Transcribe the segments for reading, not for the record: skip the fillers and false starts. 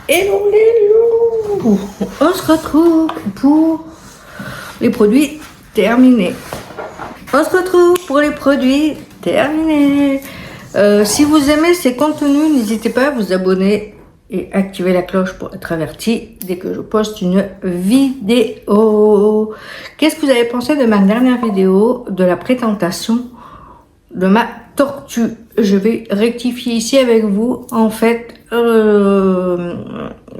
Hello les loups! On se retrouve pour les produits terminés. On se retrouve pour les produits terminés. Si vous aimez ces contenus, n'hésitez pas à vous abonner et activer la cloche pour être averti dès que je poste une vidéo. Qu'est-ce que vous avez pensé de ma dernière vidéo de la présentation de ma tortue? Je vais rectifier ici avec vous. En fait,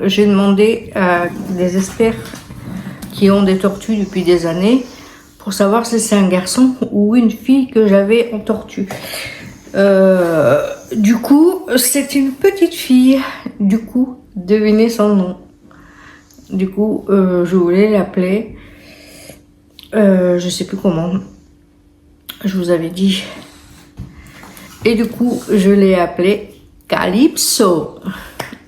j'ai demandé à des experts qui ont des tortues depuis des années pour savoir si c'est un garçon ou une fille que j'avais en tortue. Du coup, c'est une petite fille. Du coup, devinez son nom. Du coup, je voulais l'appeler. Je sais plus comment. Je vous avais dit. Et du coup, je l'ai appelée Calypso.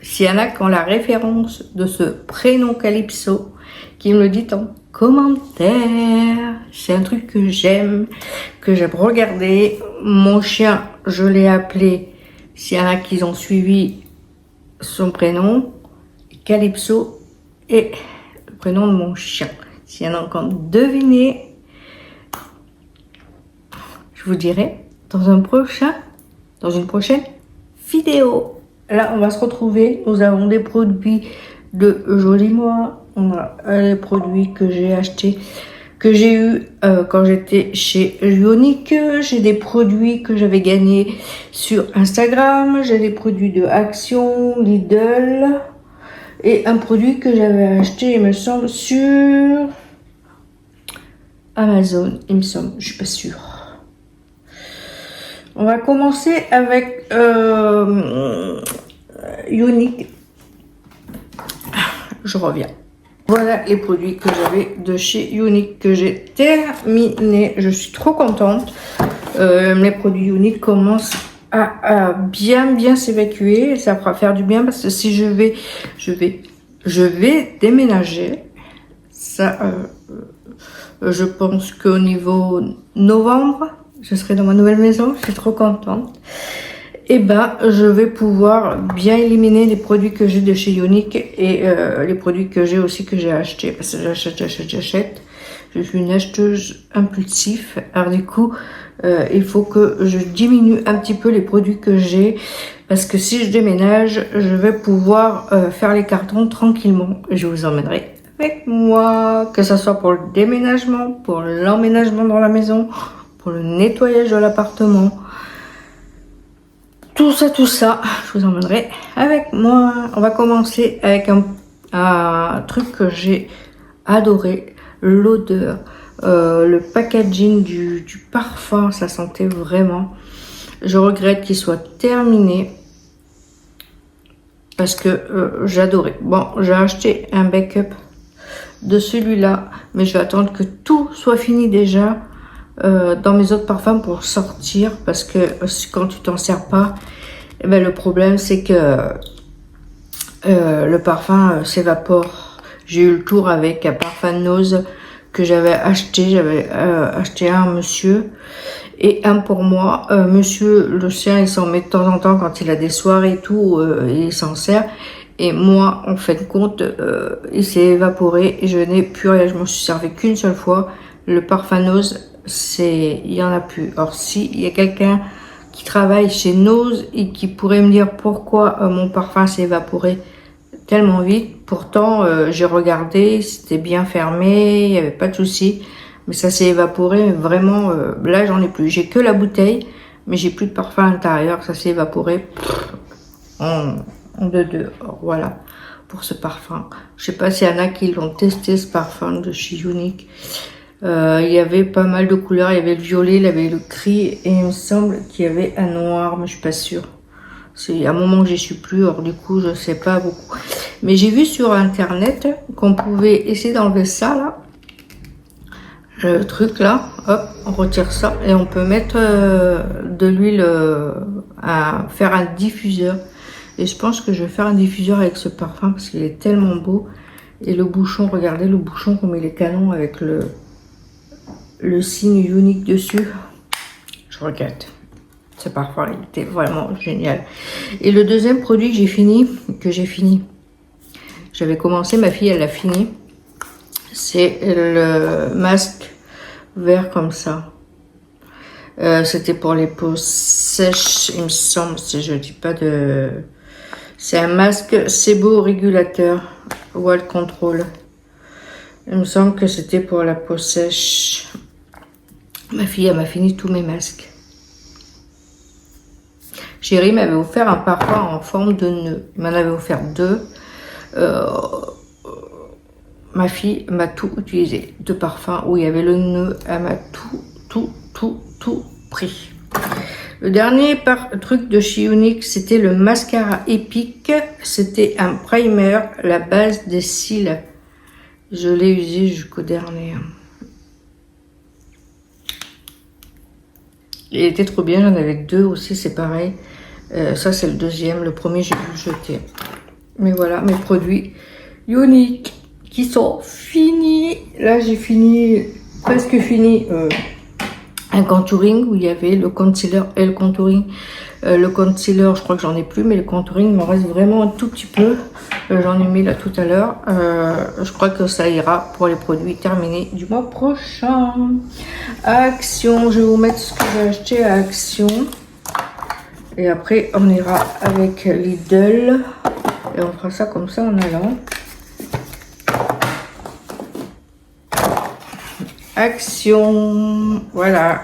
S'il y en a qui ont la référence de ce prénom Calypso, qui me le dit en commentaire. C'est un truc que j'aime regarder. Mon chien, je l'ai appelé, s'il y en a qui ont suivi son prénom, Calypso est le prénom de mon chien. S'il y en a encore deviné, je vous dirai dans une prochaine vidéo. Là, on va se retrouver. Nous avons des produits de Joli Moi. On a les produits que j'ai achetés, que j'ai eu quand j'étais chez Ionic. J'ai des produits que j'avais gagnés sur Instagram. J'ai des produits de Action, Lidl. Et un produit que j'avais acheté, il me semble, sur Amazon. Il me semble, je suis pas sûre. On va commencer avec Ionic. Je reviens. Voilà les produits que j'avais de chez Ionic que j'ai terminé. Je suis trop contente. Les produits Ionic commencent à bien s'évacuer. Ça fera faire du bien parce que si je vais déménager. Ça, je pense qu'au niveau novembre, je serai dans ma nouvelle maison. Je suis trop contente. Et ben, je vais pouvoir bien éliminer les produits que j'ai de chez Ionic et les produits que j'ai aussi que j'ai achetés. Parce que j'achète. Je suis une acheteuse impulsive. Alors du coup, il faut que je diminue un petit peu les produits que j'ai. Parce que si je déménage, je vais pouvoir faire les cartons tranquillement. Je vous emmènerai avec moi. Que ce soit pour le déménagement, pour l'emménagement dans la maison, pour le nettoyage de l'appartement. Tout ça, je vous emmènerai avec moi. On va commencer avec un truc que j'ai adoré, l'odeur, le packaging du parfum, ça sentait vraiment. Je regrette qu'il soit terminé parce que j'adorais. Bon, j'ai acheté un backup de celui-là, mais je vais attendre que tout soit fini déjà. Dans mes autres parfums pour sortir parce que quand tu t'en sers pas, eh ben, le problème c'est que le parfum s'évapore. J'ai eu le tour avec un parfum Nose que j'avais acheté un à monsieur et un pour moi. Monsieur, le sien, il s'en met de temps en temps quand il a des soirées et tout, il s'en sert. Et moi, en fin de compte, il s'est évaporé et je n'ai plus rien. Je m'en suis servi qu'une seule fois. Le parfum Nose, il y en a plus. Or, si il y a quelqu'un qui travaille chez Nose et qui pourrait me dire pourquoi mon parfum s'est évaporé tellement vite, pourtant j'ai regardé, c'était bien fermé, il n'y avait pas de souci, mais ça s'est évaporé vraiment. Là, j'en ai plus. J'ai que la bouteille, mais j'ai plus de parfum à l'intérieur. Ça s'est évaporé en deux. Voilà pour ce parfum. Je sais pas s'il y en a qui l'ont testé, ce parfum de chez Ionic. Il y avait pas mal de couleurs, il y avait le violet, il y avait le gris et il me semble qu'il y avait un noir, mais je suis pas sûre. C'est un moment que j'y suis plus, alors du coup je sais pas beaucoup. Mais j'ai vu sur internet qu'on pouvait essayer d'enlever ça là, le truc là, hop, on retire ça et on peut mettre de l'huile à faire un diffuseur. Et je pense que je vais faire un diffuseur avec ce parfum parce qu'il est tellement beau. Et le bouchon, regardez le bouchon comme il est canon avec le signe Ionic dessus. Je regrette. Ce parfum, il était vraiment génial. Et le deuxième produit que j'ai fini, J'avais commencé, ma fille, elle l'a fini. C'est le masque vert comme ça. C'était pour les peaux sèches, il me semble, si je dis pas de... C'est un masque séborégulateur, Wall Control. Il me semble que c'était pour la peau sèche. Ma fille, elle m'a fini tous mes masques. Chérie m'avait offert un parfum en forme de nœud. Il m'en avait offert 2. Ma fille m'a tout utilisé. 2 parfums où il y avait le nœud. Elle m'a tout pris. Le dernier truc de chez Younique, c'était le mascara épique. C'était un primer, la base des cils. Je l'ai usé jusqu'au dernier. Il était trop bien, j'en avais 2 aussi, c'est pareil. Ça, c'est le deuxième. Le premier, j'ai pu le jeter. Mais voilà, mes produits Younique qui sont finis. Là, j'ai fini, presque fini, un contouring où il y avait le concealer et le contouring. Le concealer, je crois que j'en ai plus, mais le contouring, il m'en reste vraiment un tout petit peu. J'en ai mis là tout à l'heure. Je crois que ça ira pour les produits terminés du mois prochain. Action, je vais vous mettre ce que j'ai acheté à Action. Et après, on ira avec Lidl. Et on fera ça comme ça en allant. Action. Voilà.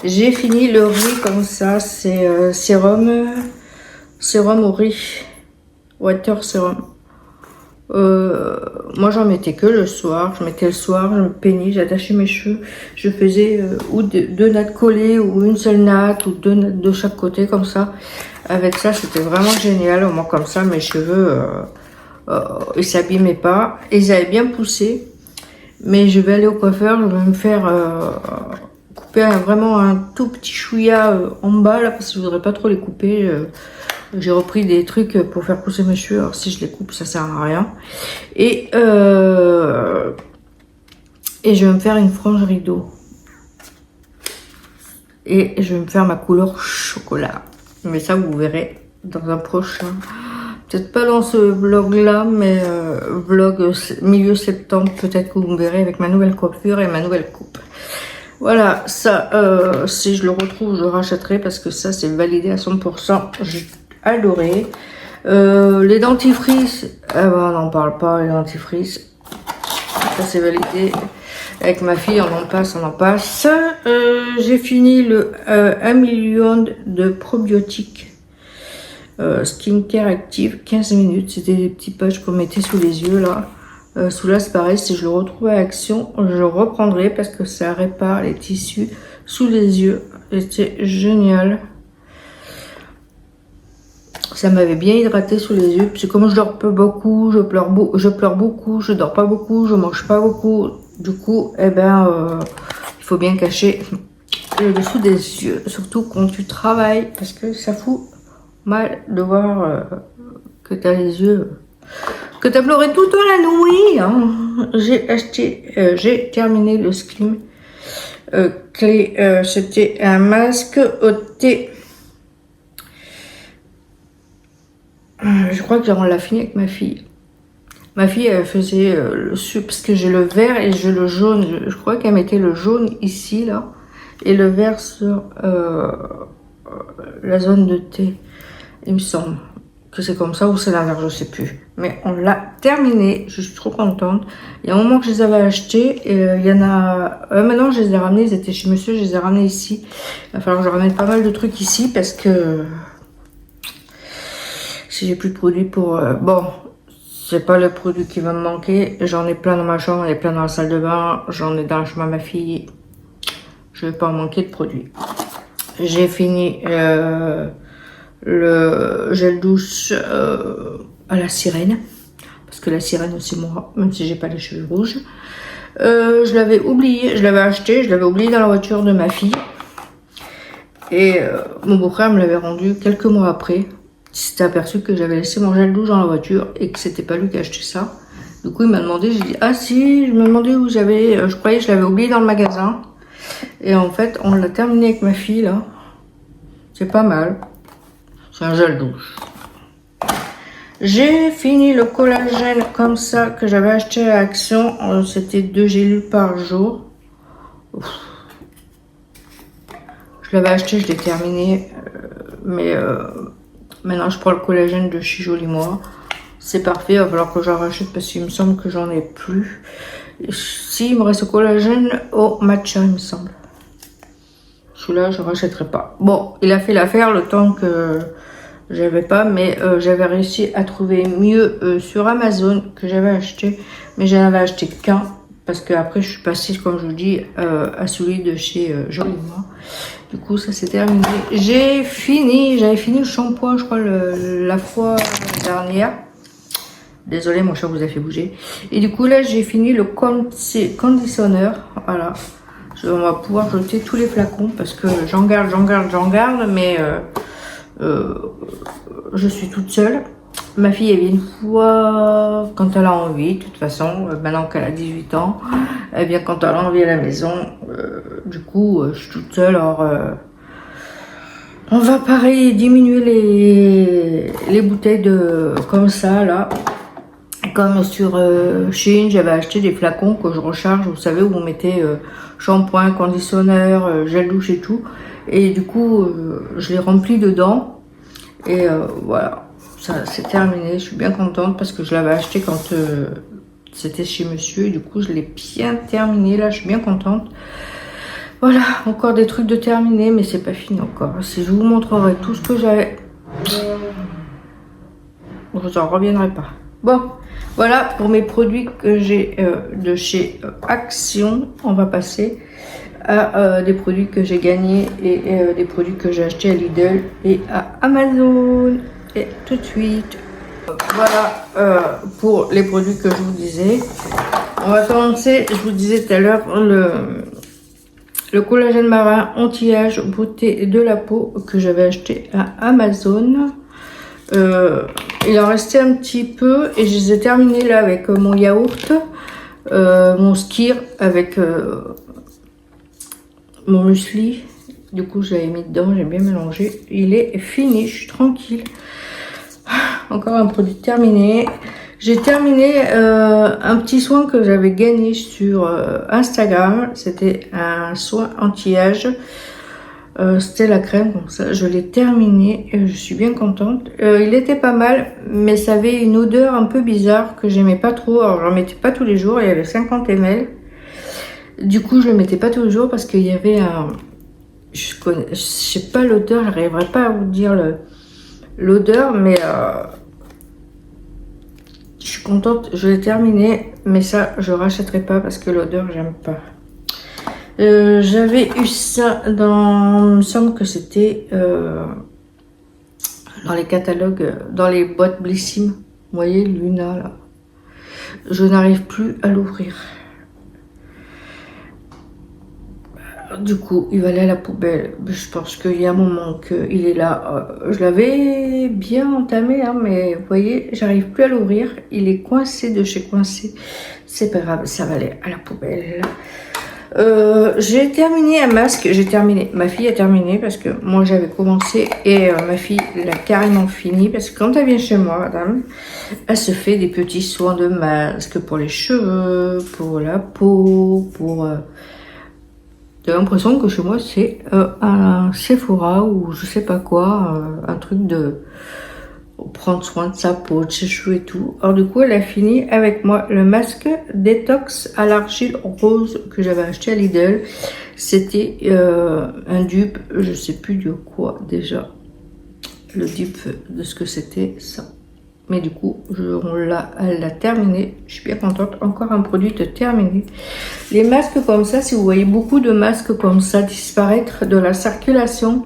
J'ai fini le riz comme ça. C'est sérum au riz. Water sérum. Moi, j'en mettais que le soir. Je mettais le soir, je me peignais, j'attachais mes cheveux. Je faisais ou 2 nattes collées ou une seule natte ou 2 nattes de chaque côté comme ça. Avec ça, c'était vraiment génial. Au moins comme ça, mes cheveux, ils s'abîmaient pas. Ils avaient bien poussé. Mais je vais aller au coiffeur. Je vais me faire couper vraiment un tout petit chouïa en bas là parce que je voudrais pas trop les couper. J'ai repris des trucs pour faire pousser mes cheveux. Alors si je les coupe, ça sert à rien. Et je vais me faire une frange rideau. Et je vais me faire ma couleur chocolat. Mais ça, vous verrez dans un prochain. Peut-être pas dans ce vlog-là, mais vlog milieu septembre. Peut-être que vous me verrez avec ma nouvelle coiffure et ma nouvelle coupe. Voilà, ça, si je le retrouve, je rachèterai parce que ça, c'est validé à 100%. J'ai adoré. Les dentifrices, on n'en parle pas, les dentifrices. Ça, c'est validé. Avec ma fille, on en passe, on en passe. J'ai fini le 1 million de probiotiques. Skincare Active, 15 minutes. C'était des petits patchs qu'on mettait sous les yeux, là. Sous là, c'est pareil. Si je le retrouve à Action, je le reprendrai parce que ça répare les tissus sous les yeux. C'était génial. Ça m'avait bien hydraté sous les yeux. Puis comme je dors pas beaucoup, je pleure beaucoup, je dors pas beaucoup, je mange pas beaucoup. Du coup, eh ben, il faut bien cacher le dessous des yeux, surtout quand tu travailles, parce que ça fout mal de voir que tu as les yeux, que tu as pleuré toute la nuit. Hein. J'ai terminé le Slim Clé. C'était un masque au thé. Je crois que on l'a fini avec ma fille. Ma fille, elle faisait le sucre, parce que j'ai le vert et j'ai le jaune. Je crois qu'elle mettait le jaune ici, là, et le vert sur la zone de thé. Il me semble que c'est comme ça ou c'est l'inverse, je sais plus. Mais on l'a terminé, je suis trop contente. Il y a un moment que je les avais achetés, et il y en a... maintenant, je les ai ramenés, ils étaient chez monsieur, je les ai ramenés ici. Il va falloir que je ramène pas mal de trucs ici, parce que... si j'ai plus de produits pour... bon... c'est pas le produit qui va me manquer. J'en ai plein dans ma chambre, j'en ai plein dans la salle de bain, j'en ai dans la chambre à ma fille. Je vais pas en manquer de produits. J'ai fini le gel douche à la sirène. Parce que la sirène c'est moi, même si j'ai pas les cheveux rouges. Je l'avais oublié, je l'avais acheté, je l'avais oublié dans la voiture de ma fille. Et mon beau-frère me l'avait rendu quelques mois après. Il s'était aperçu que j'avais laissé mon gel douche dans la voiture et que c'était pas lui qui a acheté ça. Du coup, il m'a demandé, j'ai dit, ah si, je me demandais où j'avais, je croyais que je l'avais oublié dans le magasin. Et en fait, on l'a terminé avec ma fille, là. C'est pas mal. C'est un gel douche. J'ai fini le collagène comme ça que j'avais acheté à Action. C'était 2 gélules par jour. Ouf. Je l'avais acheté, je l'ai terminé. Mais maintenant, je prends le collagène de chez Joli Moi. C'est parfait, il va falloir que j'en rachète parce qu'il me semble que j'en ai plus. Si, il me reste le collagène au matcha, il me semble. Celui-là, je ne rachèterai pas. Bon, il a fait l'affaire le temps que j'avais pas, mais j'avais réussi à trouver mieux sur Amazon que j'avais acheté. Mais j'en avais acheté qu'un, parce que après je suis passée, comme je vous dis, à celui de chez Joli Moi. Du coup, ça c'est terminé. J'avais fini le shampoing, je crois, la fois dernière. Désolée, mon chat vous a fait bouger. Et du coup, là, j'ai fini le conditionneur. Voilà. On va pouvoir jeter tous les flacons parce que j'en garde, mais je suis toute seule. Ma fille, elle vient une fois quand elle a envie, de toute façon, maintenant qu'elle a 18 ans. Elle vient quand elle a envie à la maison. Du coup, je suis toute seule. Alors, on va pareil diminuer les bouteilles comme ça, là. Comme sur Shein, j'avais acheté des flacons que je recharge, vous savez, où on mettait shampoing, conditionneur, gel douche et tout. Et du coup, je l'ai rempli dedans. Et voilà, ça c'est terminé. Je suis bien contente parce que je l'avais acheté quand c'était chez monsieur. Et du coup, je l'ai bien terminé. Là, je suis bien contente. Voilà, encore des trucs de terminer, mais c'est pas fini encore. Si je vous montrerai tout ce que j'avais, vous en reviendrez pas. Bon, voilà pour mes produits que j'ai de chez Action. On va passer à des produits que j'ai gagnés et des produits que j'ai achetés à Lidl et à Amazon. Et tout de suite, voilà pour les produits que je vous disais. On va commencer, je vous disais tout à l'heure, le collagène marin anti-âge beauté de la peau que j'avais acheté à Amazon. Il en restait un petit peu et je les ai terminés là avec mon yaourt, mon skyr avec mon muesli. Du coup, j'avais mis dedans, j'ai bien mélangé. Il est fini, je suis tranquille. Encore un produit terminé. J'ai terminé un petit soin que j'avais gagné sur Instagram. C'était un soin anti-âge. C'était la crème comme ça, je l'ai terminé et je suis bien contente. Il était pas mal, mais ça avait une odeur un peu bizarre que j'aimais pas trop. Alors j'en mettais pas tous les jours, il y avait 50 ml. Du coup je le mettais pas tous les jours parce qu'il y avait un... Je sais pas l'odeur, j'arriverai pas à vous dire l'odeur, mais je suis contente, je l'ai terminé, mais ça je rachèterai pas parce que l'odeur j'aime pas. J'avais eu ça dans, il me semble que c'était dans les catalogues, dans les boîtes Blissim. Vous voyez, Luna là. Je n'arrive plus à l'ouvrir. Du coup, il va aller à la poubelle. Je pense qu'il y a un moment qu'il est là. Je l'avais bien entamé, hein, mais vous voyez, j'arrive plus à l'ouvrir. Il est coincé de chez coincé. C'est pas grave, ça va aller à la poubelle. J'ai terminé un masque, ma fille a terminé parce que moi j'avais commencé et ma fille l'a carrément fini parce que quand elle vient chez moi, madame, elle se fait des petits soins de masque pour les cheveux, pour la peau, pour... J'ai l'impression que chez moi c'est un Sephora ou je sais pas quoi, un truc de... prendre soin de sa peau, de ses cheveux et tout. Alors du coup, elle a fini avec moi le masque détox à l'argile rose que j'avais acheté à Lidl. C'était un dupe, je sais plus de quoi déjà, le dupe de ce que c'était ça. Mais du coup, elle l'a terminé. Je suis bien contente. Encore un produit de terminé. Les masques comme ça, si vous voyez beaucoup de masques comme ça disparaître de la circulation,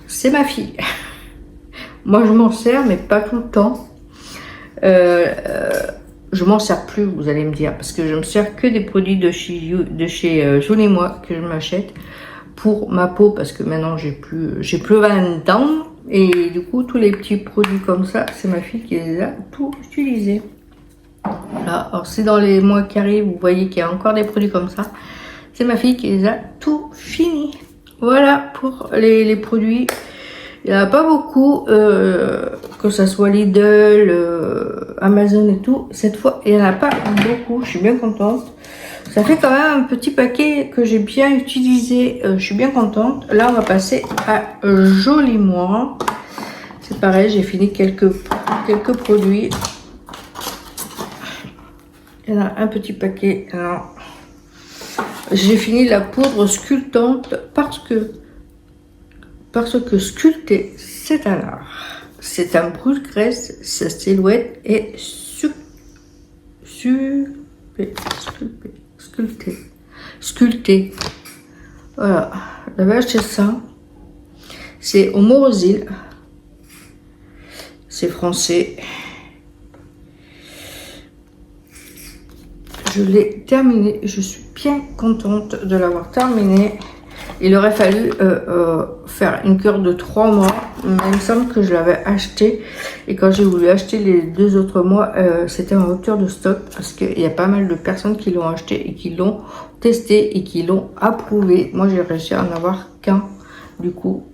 c'est ma fille. Moi, je m'en sers, mais pas tout le temps. Je m'en sers plus, vous allez me dire, parce que je me sers que des produits de chez Joli Moi que je m'achète pour ma peau, parce que maintenant j'ai plus 20 ans, et du coup tous les petits produits comme ça, c'est ma fille qui les a tout utilisés. Voilà. Alors si dans les mois qui arrivent, vous voyez qu'il y a encore des produits comme ça, c'est ma fille qui les a tout finis. Voilà pour les produits. Il n'y en a pas beaucoup, que ça soit Lidl, Amazon et tout. Cette fois, il n'y en a pas beaucoup. Je suis bien contente. Ça fait quand même un petit paquet que j'ai bien utilisé. Je suis bien contente. Là, on va passer à Joli Moi. C'est pareil, j'ai fini quelques produits. Il y en a un petit paquet. Alors, j'ai fini la poudre sculptante parce que sculpter, c'est un art. C'est un brûle-graisse, sa silhouette est sculptée. Voilà, j'avais acheté ça. C'est au Morosil. C'est français. Je l'ai terminé. Je suis bien contente de l'avoir terminé. Il aurait fallu faire une cure de 3 mois, mais il me semble que je l'avais acheté. Et quand j'ai voulu acheter les 2 autres mois, c'était en rupture de stock parce qu'il y a pas mal de personnes qui l'ont acheté et qui l'ont testé et qui l'ont approuvé. Moi, j'ai réussi à en avoir qu'un du coup.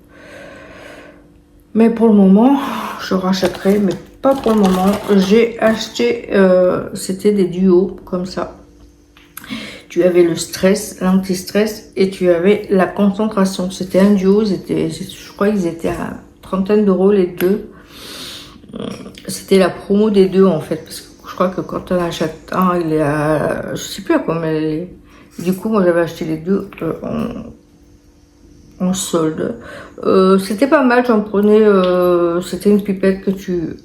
Mais pour le moment, je rachèterai, mais pas pour le moment. J'ai acheté, c'était des duos comme ça. Tu avais le stress, l'anti-stress et tu avais la concentration. C'était un duo, je crois qu'ils étaient à trentaine d'euros les deux. C'était la promo des deux en fait, parce que je crois que quand on achète un, il est à, je sais plus à combien il est. Du coup, moi j'avais acheté les deux en solde. C'était pas mal, j'en prenais, c'était une pipette que tu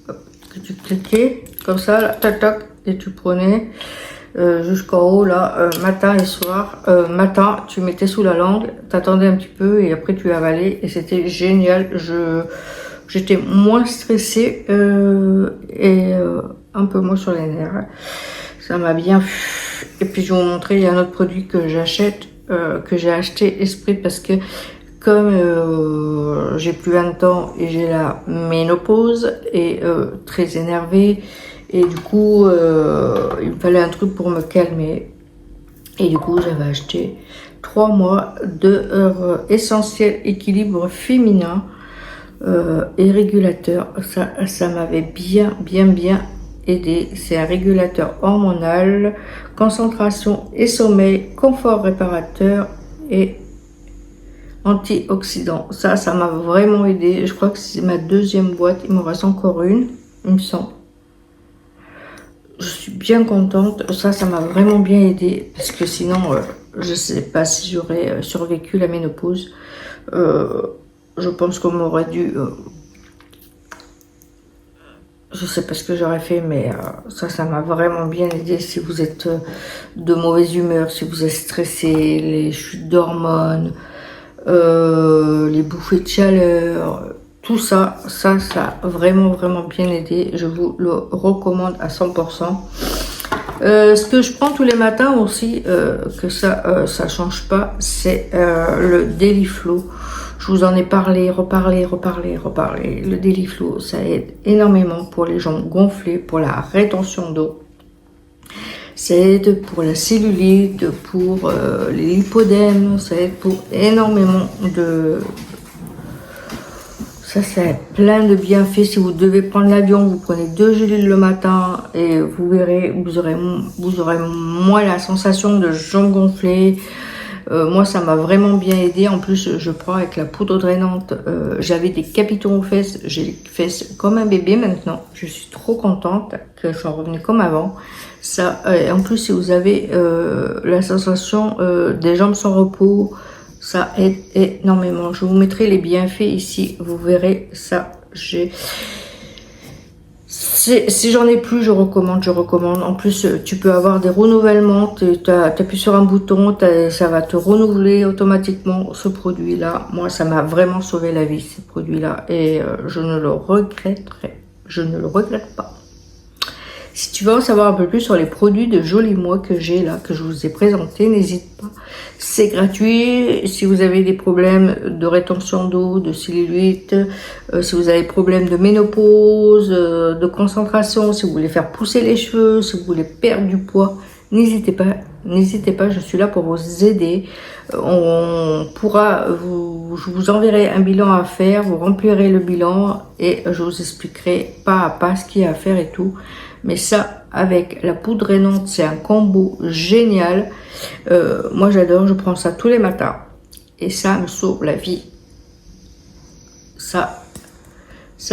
cliquais comme ça, là, tac tac, et tu prenais. Jusqu'en haut là, matin et soir. Matin, tu mettais sous la langue, t'attendais un petit peu et après tu avalais et c'était génial. J'étais moins stressée et un peu moins sur les nerfs. Ça m'a bien. Et puis je vais vous montrer, il y a un autre produit que j'achète, que j'ai acheté exprès parce que comme j'ai plus 20 ans et j'ai la ménopause et très énervée. Et du coup, il me fallait un truc pour me calmer. Et du coup, j'avais acheté 3 mois de essentiel équilibre féminin et régulateur. Ça m'avait bien aidé. C'est un régulateur hormonal, concentration et sommeil, confort réparateur et antioxydant. Ça m'a vraiment aidé. Je crois que c'est ma 2e boîte. Il me reste encore une, il me semble. Je suis bien contente, ça m'a vraiment bien aidé parce que sinon je sais pas si j'aurais survécu la ménopause. Je pense qu'on m'aurait dû, je sais pas ce que j'aurais fait, mais ça m'a vraiment bien aidé. Si vous êtes de mauvaise humeur, si vous êtes stressé, les chutes d'hormones, les bouffées de chaleur, tout ça a vraiment bien aidé. Je vous le recommande à 100%. Ce que je prends tous les matins aussi, que ça change pas, c'est le Daily Flow. Je vous en ai parlé, reparlé. Le Daily Flow, ça aide énormément pour les jambes gonflées, pour la rétention d'eau. Ça aide pour la cellulite, pour les lipodèmes, ça aide pour énormément de... Ça a plein de bienfaits. Si vous devez prendre l'avion, vous prenez 2 gélules le matin et vous verrez, vous aurez moins la sensation de jambes gonflées. Moi, ça m'a vraiment bien aidé. En plus, je prends avec la poudre drainante. J'avais des capitons aux fesses. J'ai les fesses comme un bébé maintenant. Je suis trop contente que j'en revenais comme avant. Ça, en plus, si vous avez la sensation des jambes sans repos, ça aide énormément. Je vous mettrai les bienfaits ici. Vous verrez ça. Si j'en ai plus, je recommande. En plus, tu peux avoir des renouvellements. Tu appuies sur un bouton, ça va te renouveler automatiquement ce produit-là. Moi, ça m'a vraiment sauvé la vie, ce produit-là. Et je ne le regretterai. Je ne le regrette pas. Si tu veux en savoir un peu plus sur les produits de Joli Moi que j'ai là, que je vous ai présenté, n'hésite pas. C'est gratuit. Si vous avez des problèmes de rétention d'eau, de cellulite, si vous avez des problèmes de ménopause, de concentration, si vous voulez faire pousser les cheveux, si vous voulez perdre du poids, n'hésitez pas, je suis là pour vous aider. Je vous enverrai un bilan à faire, vous remplirez le bilan et je vous expliquerai pas à pas ce qu'il y a à faire et tout. Mais ça, avec la poudre drainante, c'est un combo génial. Moi, j'adore, je prends ça tous les matins et ça me sauve la vie. Ça,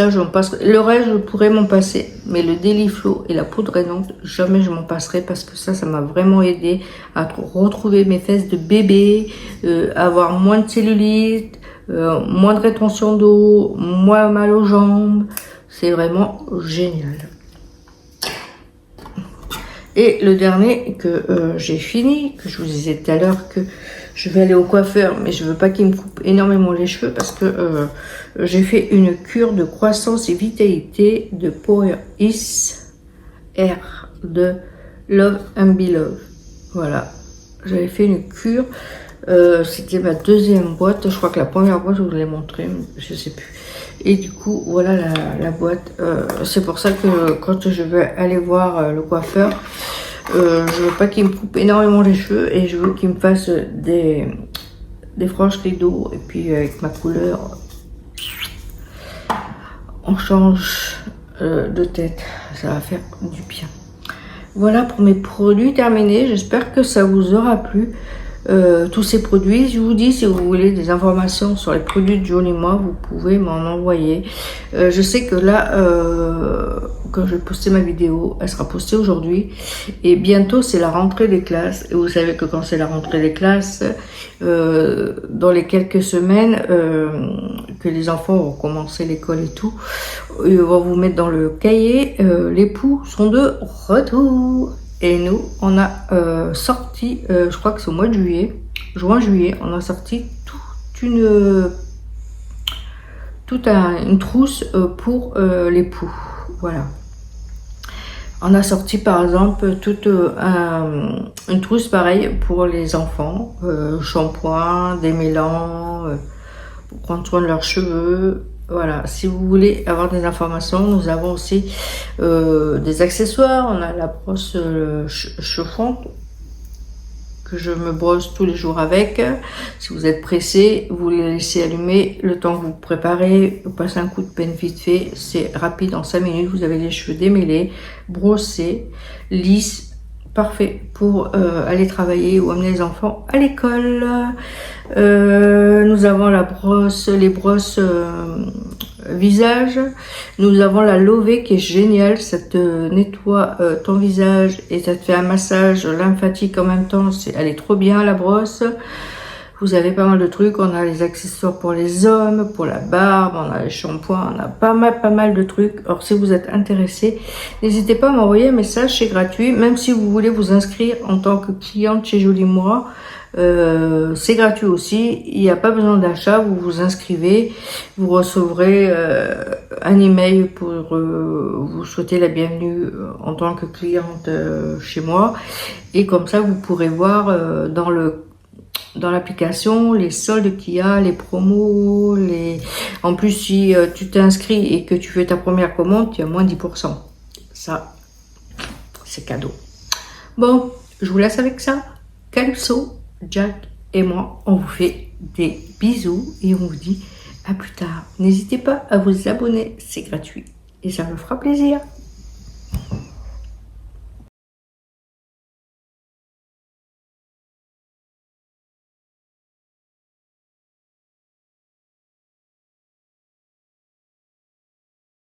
j'en passerai. Le reste, je pourrais m'en passer. Mais le Déliflo et la poudre drainante, jamais je m'en passerai parce que ça m'a vraiment aidé à retrouver mes fesses de bébé, avoir moins de cellulite, moins de rétention d'eau, moins mal aux jambes. C'est vraiment génial. Et le dernier que j'ai fini, que je vous disais tout à l'heure que je vais aller au coiffeur, mais je veux pas qu'il me coupe énormément les cheveux parce que j'ai fait une cure de croissance et vitalité de Power Is R de Love and Be Love. Voilà, j'avais fait une cure. C'était ma deuxième boîte. Je crois que la première boîte, je vous l'ai montré, je sais plus. Et du coup, voilà la boîte. C'est pour ça que quand je vais aller voir le coiffeur, je veux pas qu'il me coupe énormément les cheveux et je veux qu'il me fasse des franges rideaux. Et puis avec ma couleur, on change de tête. Ça va faire du bien. Voilà pour mes produits terminés. J'espère que ça vous aura plu. Tous ces produits, je vous dis, si vous voulez des informations sur les produits de Jolie Moi, vous pouvez m'en envoyer. Je sais que là, quand je vais poster ma vidéo, elle sera postée aujourd'hui. Et bientôt, c'est la rentrée des classes. Et vous savez que quand c'est la rentrée des classes, dans les quelques semaines que les enfants vont commencer l'école et tout, ils vont vous mettre dans le cahier, les poux sont de retour. Et nous, on a sorti, je crois que c'est au mois de juillet, juin-juillet, on a sorti une trousse pour les poux. Voilà. On a sorti par exemple toute une trousse pareille pour les enfants, shampoing, démêlant, pour prendre soin de leurs cheveux. Voilà, si vous voulez avoir des informations, nous avons aussi des accessoires. On a la brosse chauffante que je me brosse tous les jours avec. Si vous êtes pressé, vous les laissez allumer le temps que vous préparez, vous passez un coup de peigne vite fait, c'est rapide, en 5 minutes, vous avez les cheveux démêlés, brossés, lisses, parfait pour aller travailler ou amener les enfants à l'école. Nous avons les brosses visage. Nous avons la Lové qui est géniale, ça te nettoie ton visage et ça te fait un massage lymphatique en même temps. Elle est trop bien la brosse. Vous avez pas mal de trucs, on a les accessoires pour les hommes, pour la barbe, on a les shampoings, on a pas mal de trucs. Alors si vous êtes intéressé, n'hésitez pas à m'envoyer un message, c'est gratuit. Même si vous voulez vous inscrire en tant que cliente chez Jolie Moi, c'est gratuit aussi, il n'y a pas besoin d'achat, vous vous inscrivez, vous recevrez un email pour vous souhaiter la bienvenue en tant que cliente chez moi. Et comme ça, vous pourrez voir dans l'application les soldes qu'il y a, les promos, en plus si tu t'inscris et que tu fais ta première commande, tu as moins 10%. Ça, c'est cadeau. Bon, je vous laisse avec ça. Calypso, Jack et moi, on vous fait des bisous et on vous dit à plus tard. N'hésitez pas à vous abonner, c'est gratuit et ça me fera plaisir.